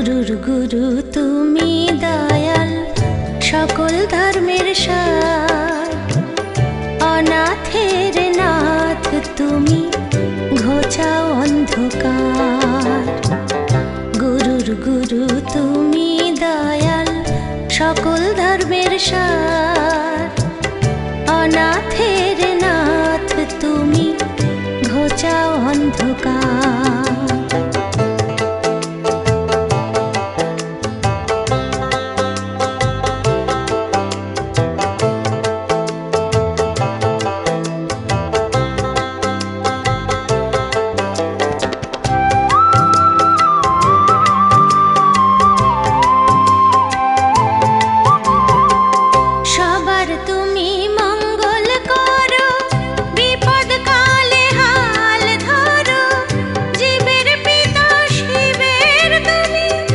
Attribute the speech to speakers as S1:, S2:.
S1: গুরুর গুরু তুমি দয়াল, সকল ধর্মের সার। অনাথের নাথ তুমি, ঘোচাও অন্ধকার। গুরুর গুরু তুমি দয়াল, সকল ধর্মের সার। অনাথের নাথ তুমি, ঘোচাও অন্ধকার।